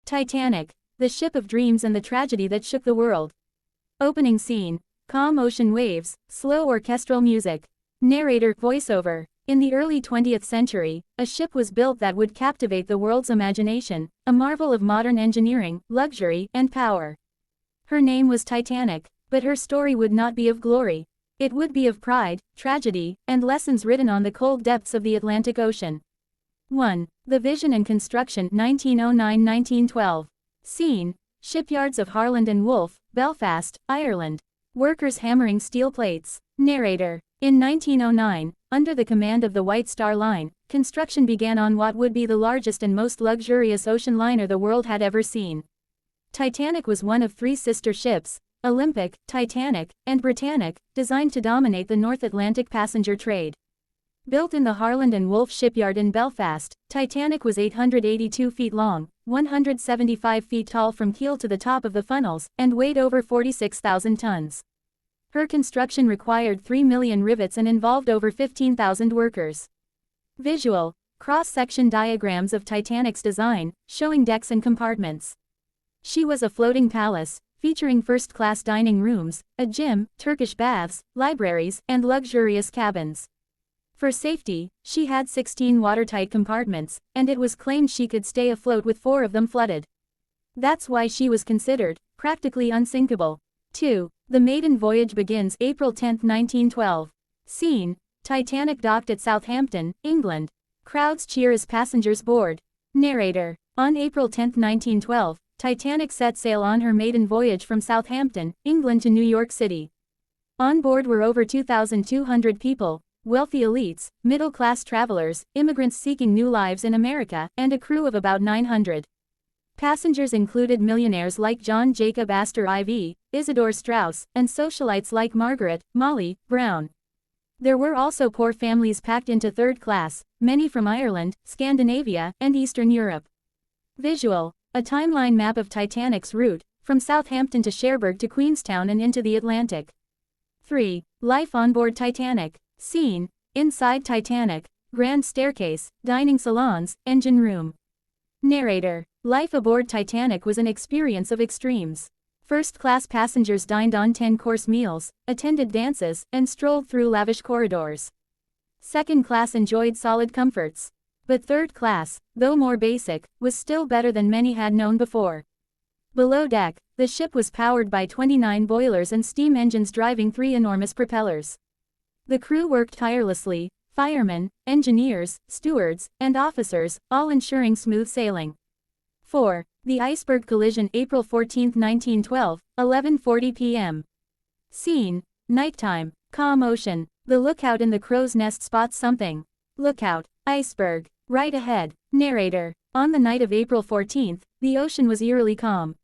Titanic, the ship of dreams and the tragedy that shook the world. Opening scene. Calm ocean waves, slow orchestral music. Narrator, voiceover. In the early 20th century, a ship was built that would captivate the world's imagination, a marvel of modern engineering, luxury, and power. Her name was Titanic, but her story would not be of glory. It would be of pride, tragedy, and lessons written on the cold depths of the Atlantic Ocean. 1. The vision and construction 1909–1912. Scene. Shipyards of Harland and Wolff, Belfast, Ireland. Workers hammering steel plates. Narrator. In 1909, under the command of the White Star Line, construction began on what would be the largest and most luxurious ocean liner the world had ever seen. Titanic was one of three sister ships, Olympic, Titanic, and Britannic, designed to dominate the North Atlantic passenger trade. Built in the Harland and Wolff shipyard in Belfast, Titanic was 882 feet long, 175 feet tall from keel to the top of the funnels, and weighed over 46,000 tons. Her construction required 3 million rivets and involved over 15,000 workers. Visual. Cross-section diagrams of Titanic's design, showing decks and compartments. She was a floating palace, featuring first-class dining rooms, a gym, Turkish baths, libraries, and luxurious cabins. For safety, she had 16 watertight compartments, and it was claimed she could stay afloat with 4 of them flooded. That's why she was considered practically unsinkable. 2. The maiden voyage begins April 10, 1912. Scene. Titanic docked at Southampton, England. Crowds cheer as passengers board. Narrator. On April 10, 1912, Titanic set sail on her maiden voyage from Southampton, England to New York City. On board were over 2,200 people, wealthy elites, middle-class travelers, immigrants seeking new lives in America, and a crew of about 900. Passengers included millionaires like John Jacob Astor IV, Isidor Straus, and socialites like Margaret, Molly, Brown. There were also poor families packed into third class, many from Ireland, Scandinavia, and Eastern Europe. Visual. A timeline map of Titanic's route, from Southampton to Cherbourg to Queenstown and into the Atlantic. 3. Life on board Titanic. Scene. Inside Titanic. Grand staircase, dining salons, engine room. Narrator. Life aboard Titanic was an experience of extremes. First-class passengers dined on 10-course meals, attended dances, and strolled through lavish corridors. Second class enjoyed solid comforts. But third class, though more basic, was still better than many had known before. Below deck, the ship was powered by 29 boilers and steam engines driving 3 enormous propellers. The crew worked tirelessly, firemen, engineers, stewards, and officers, all ensuring smooth sailing. 4. The iceberg collision April 14, 1912, 11:40 p.m. Scene. Nighttime, calm ocean. The lookout in the crow's nest spots something. Lookout, iceberg, right ahead. Narrator. On the night of April 14, the ocean was eerily calm.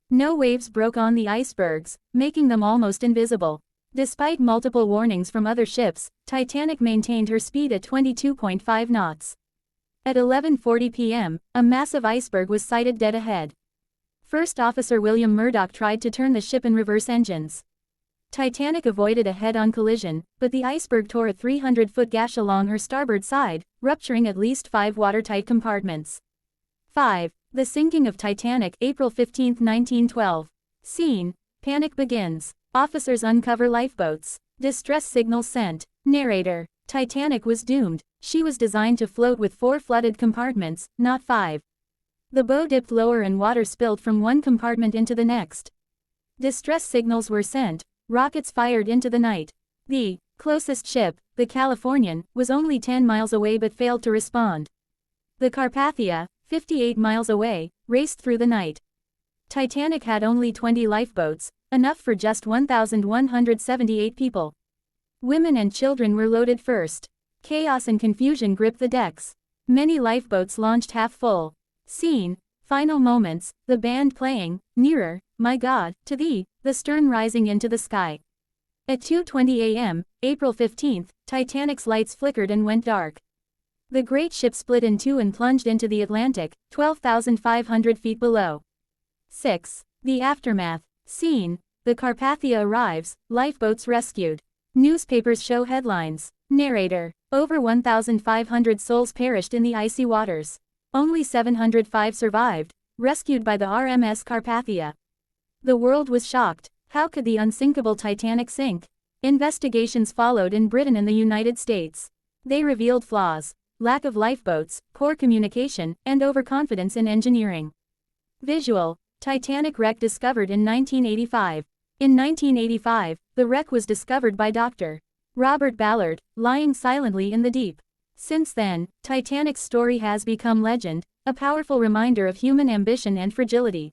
No waves broke on the icebergs, making them almost invisible. Despite multiple warnings from other ships, Titanic maintained her speed at 22.5 knots. At 11:40 p.m., a massive iceberg was sighted dead ahead. First Officer William Murdoch tried to turn the ship and reverse engines. Titanic avoided a head-on collision, but the iceberg tore a 300-foot gash along her starboard side, rupturing at least 5 watertight compartments. 5. The sinking of Titanic April 15, 1912. Scene. Panic begins. Officers uncover lifeboats. Distress signals sent. Narrator. Titanic was doomed. She was designed to float with 4 flooded compartments, not 5. The bow dipped lower and water spilled from one compartment into the next. Distress signals were sent, rockets fired into the night. The closest ship, the Californian, was only 10 miles away but failed to respond. The Carpathia, 58 miles away, raced through the night. Titanic had only 20 lifeboats, enough for just 1,178 people. Women and children were loaded first. Chaos and confusion gripped the decks. Many lifeboats launched half full. Scene. Final moments, the band playing, Nearer, My God, to Thee, the stern rising into the sky. At 2:20 a.m., April 15, Titanic's lights flickered and went dark. The great ship split in two and plunged into the Atlantic, 12,500 feet below. 6. The aftermath. Scene. The Carpathia arrives, lifeboats rescued. Newspapers show headlines. Narrator. Over 1,500 souls perished in the icy waters. Only 705 survived, rescued by the RMS Carpathia. The world was shocked. How could the unsinkable Titanic sink? Investigations followed in Britain and the United States. They revealed flaws: lack of lifeboats, poor communication, and overconfidence in engineering. Visual: Titanic wreck discovered in 1985. In 1985, the wreck was discovered by Dr. Robert Ballard, lying silently in the deep. Since then, Titanic's story has become legend, a powerful reminder of human ambition and fragility.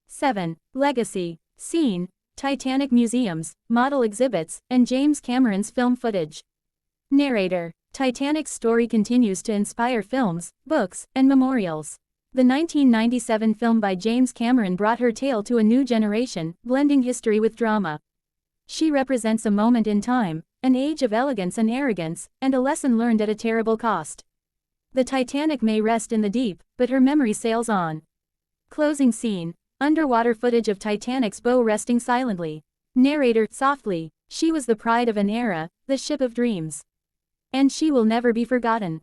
7. Legacy. Scene: Titanic museums, model exhibits, and James Cameron's film footage. Narrator: Titanic's story continues to inspire films, books, and memorials. The 1997 film by James Cameron brought her tale to a new generation, blending history with drama. She represents a moment in time, an age of elegance and arrogance, and a lesson learned at a terrible cost. The Titanic may rest in the deep, but her memory sails on. Closing scene: underwater footage of Titanic's bow resting silently. Narrator: softly. She was the pride of an era, the ship of dreams. And she will never be forgotten.